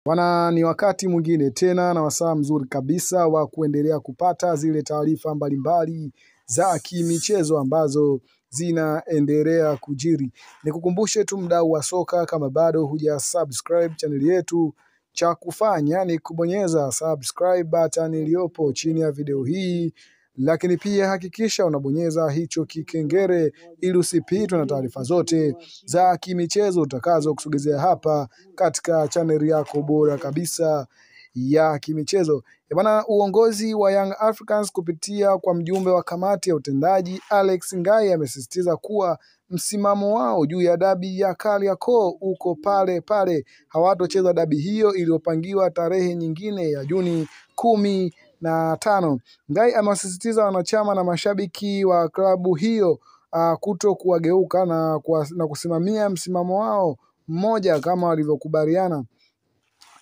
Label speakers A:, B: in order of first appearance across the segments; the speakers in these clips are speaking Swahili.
A: Bwana, ni wakati mwingine tena na wasaa mzuri kabisa wa kuendelea kupata zile taarifa mbalimbali za kimichezo ambazo zinaendelea kujiri. Nikukumbushe tu mdau wa soka, kama bado huja subscribe channel yetu, cha kufanya ni kubonyeza subscribe button iliyopo chini ya video hii, lakini pia hakikisha unabonyeza hicho kikengele ili usipitwe na taarifa zote za kimichezo utakazo kusogezea hapa katika channel yako bora kabisa ya kimichezo. Bwana, uongozi wa Young Africans kupitia kwa mjumbe wa kamati ya utendaji Alex Ngai amesisitiza kuwa msimamo wao juu ya dabi ya Kariakoo uko pale pale. Hawatocheza dabi hiyo iliyopangiwa tarehe nyingine ya Juni 15. Ngai amewasisitiza wanachama na mashabiki wa klabu hiyo kuto kuwageuka na kusimamia msimamo wao mmoja kama walivyokubaliana.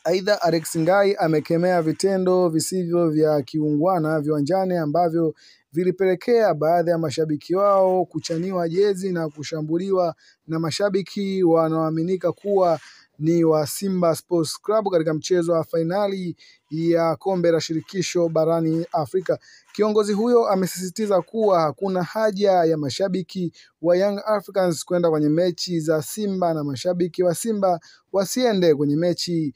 A: Aidha, Alex Ngai amekemea vitendo visivyo vya kiungwana viwanjani ambavyo vilipelekea baadhi ya mashabiki wao kuchaniwa jezi na kushambuliwa na mashabiki wanaoaminika kuwa ni wa Simba Sports Club katika mchezo wa fainali ya kombe la shirikisho barani Afrika. Kiongozi huyo amesisitiza kuwa hakuna haja ya mashabiki wa Young Africans kwenda kwenye mechi za Simba na mashabiki wa Simba wasiende kwenye mechi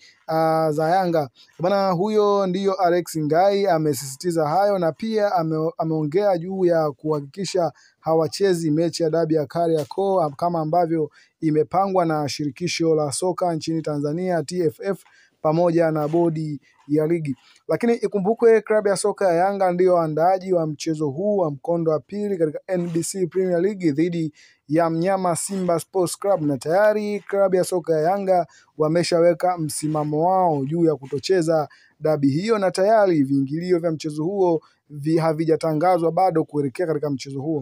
A: za Yanga. Bwana, huyo ndiyo Alex Ngai amesisitiza hayo, na pia ameongea juu ya kuhakikisha hawachezi mechi ya dabi ya Kariakoo kama ambavyo imepangwa na shirikisho la soka nchini Tanzania TFF pamoja na bodi ya ligi. Lakini ikumbukwe klabu ya soka ya Yanga ndiyo andaaji wa mchezo huu wa mkondo wa pili katika NBC Premier League dhidi ya mnyama Simba Sports Club, na tayari klabu ya soka ya Yanga wameshaweka msimamo wao juu ya kutocheza dabi hiyo, na tayari viingilio vya mchezo huo havijatangazwa bado kuelekea katika mchezo huo.